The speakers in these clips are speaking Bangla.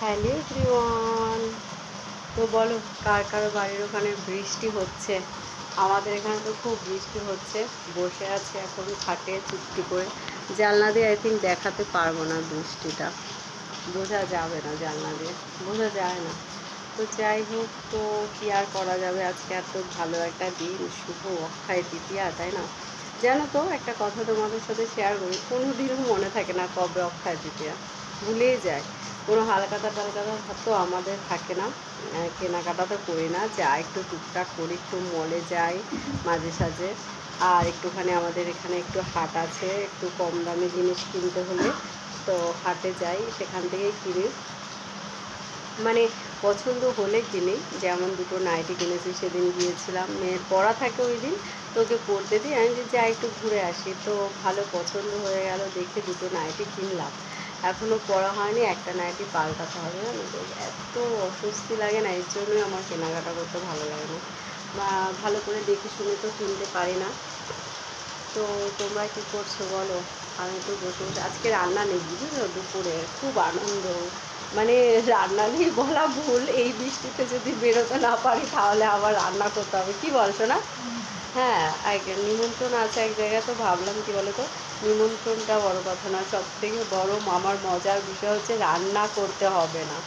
Hello everyone. তো বলো, কার কার বাড়ির ওখানে বৃষ্টি হচ্ছে? আমাদের এখানে তো খুব বৃষ্টি হচ্ছে। বসে আছে এখন খাটে চুপটি করে। জানলা দিয়ে আই থিঙ্ক দেখাতে পারবো না বৃষ্টিটা, বোঝা যাবে না, জানলা দিয়ে বোঝা যায় না। তো যাই হোক, তো কি আর করা যাবে, আজকে এত ভালো একটা দিন, শুভ অক্ষয় তৃতীয়া, তাই না? জানো তো, একটা কথা তোমাদের সাথে শেয়ার করি, কোনো দিনও মনে থাকে না কবে অক্ষয় তৃতীয়া, ভুলেই যায়। কোনো হালখাতা টালখাতা তো আমাদের থাকে না। কেনাকাটা তো করি না, যা একটু টুকটাক করি, একটু মলে যাই মাঝে সাঝে। আর একটুখানি আমাদের এখানে একটু হাট আছে, একটু কম দামে জিনিস কিনতে হলে তো হাটে যাই, সেখান থেকেই কিনি। মানে পছন্দ হলে কিনি। যেমন দুটো নাইটি কিনেছি, সেদিন গিয়েছিলাম, মেয়ের পড়া থাকে ওই দিন, তো ওকে পড়তে দিই, আমি যে যাই একটু ঘুরে আসি, তো ভালো পছন্দ হয়ে গেল দেখে দুটো নাইটি কিনলাম। এখনও পড়া হয়নি, একটা নাইটি পাল্টাতে হবে, জানো তো। এত অস্বস্তি লাগে না, এর জন্যই আমার কেনাকাটা করতে ভালো লাগে না। ভালো করে দেখে শুনে তো কিনতে পারি না। তো তোমরা কী করছো বলো? আমি তো বসে বসে, আজকে রান্না নেই বুঝেছো, দুপুরে খুব আনন্দ। মানে রান্না নেই বলা ভুল, এই বৃষ্টিতে যদি বেরোতে না পারি তাহলে আবার রান্না করতে হবে, কি বলছো না? হ্যাঁ, এক নিমন্ত্রণ আছে এক জায়গায়, তো ভাবলাম কি বলো তো, নিমন্ত্রণটা বড় কথা না, সব থেকে বড় আমার মজার বিষয় হচ্ছে রান্না করতে হবে না,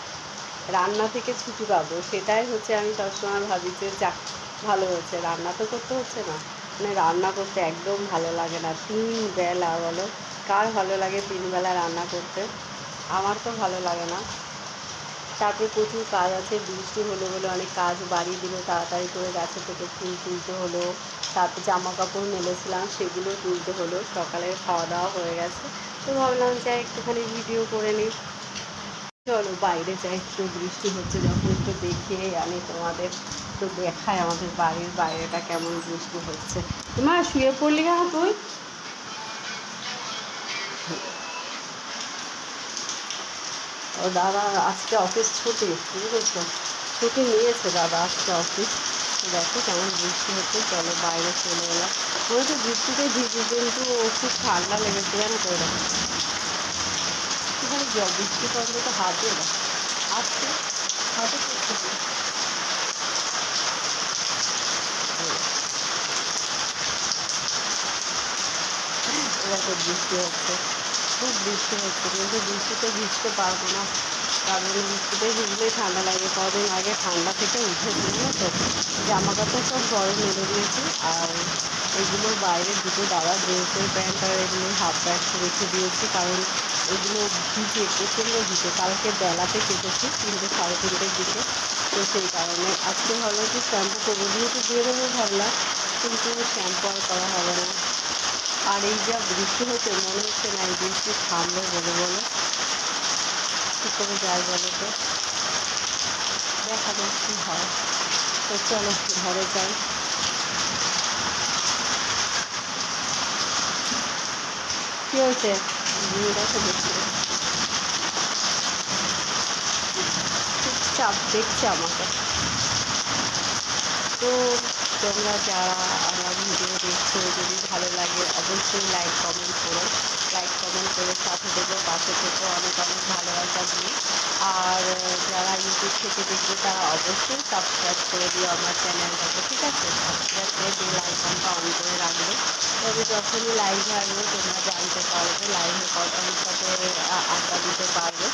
রান্না থেকে ছুটি পাবো, সেটাই হচ্ছে আমি সবসময় ভাবি যে যাক, ভালো হয়েছে, রান্না তো করতে হচ্ছে না। মানে রান্না করতে একদম ভালো লাগে না, 3 বেলা বলো, কার ভালো লাগে 3 বেলা রান্না করতে? আমার তো ভালো লাগে না। তারপরে প্রচুর কাজ আছে, বৃষ্টি হলো বলে অনেক কাজ বাড়িয়ে দিল, তাড়াতাড়ি করে গাছে থেকে ফুল তুলতে হলো। তারপর জামা কাপড় মেলেছিলাম সেগুলো তুলতে হলো, সকালে খাওয়া দাওয়া হয়ে গেছে। তো ভাবলাম যাই একটুখানি ভিডিও করে নিই। চলো বাইরে যাই, একটু বৃষ্টি হচ্ছে যখন একটু দেখে আমি তোমাদের, তো দেখাই আমাদের বাড়ির বাইরেটা কেমন বৃষ্টি হচ্ছে। মা শুয়ে পড়লি কেন তুই? ও দাদা আজকে অফিস ছুটি, বুঝেছো, ছুটি নিয়েছে দাদা আজকে অফিস। দেখো কেমন বৃষ্টি হচ্ছে, চলো বাইরে চলে এলাম। মনে হচ্ছে বৃষ্টিতে ভিজে, কিন্তু খুব ঠান্ডা লেগেছে, জানো তো এরকম। একটুখানি বৃষ্টি পড়লে তো হাত দিয়ে দাও, আসছে হাতে করছে। এরকম বৃষ্টি হচ্ছে, খুব বৃষ্টি হচ্ছে, কিন্তু বৃষ্টিতে ভিজতে পারবো না, কারণ বৃষ্টিতে ভিজলেই ঠান্ডা লাগে। কদিন আগে ঠান্ডা থেকে উঠেছি, জানো তো, জামা কাপড় সব ঘরে মেলে দিয়েছি, আর এগুলো বাইরে দুটো দাদা ড্রেসের প্যান্ট আর এগুলো হাফ প্যান্ট রেখে দিয়েছি, কারণ এগুলো ভিজে, প্রচণ্ড ভিজে, কালকে বেলাতে কেটেছি 3:30-3টের দিকে। তো সেই কারণে আজকে ভাবলাম যে শ্যাম্পু করবো, যেহেতু বেরোবো ভাবলাম, কিন্তু শ্যাম্পু আর করা হবে না। আর এই যা বৃষ্টি হচ্ছে, মনে হচ্ছে না এই বৃষ্টি থামবে বলে, বলো কী করে যায় বলো তো, দেখা যাক কী হয়। তো চলো ঘরে যাই। কী হয়েছে? দেখো দেখছি, চুপচাপ দেখছে আমাকে। তো তোমরা যারা আমার ভিডিও দেখছো, যদি ভালো লাগে অবশ্যই লাইক কমেন্ট করো, লাইক কমেন্ট করে সাথে দেবো, পাশে থেকেও অনেক অনেক ভালোবাসা দিই। আর যারা ইউটিউব থেকে দেখবে তারা অবশ্যই সাবস্ক্রাইব করে দিও আমার চ্যানেলটাকে, ঠিক আছে? সাবস্ক্রাইব করে বেল আইকনটা অন করে রাখবে, তবে যখনই লাইভে আসবো তোমরা জানতে পারবে, লাইভে আমার সাথে আড্ডা দিতে পারবে।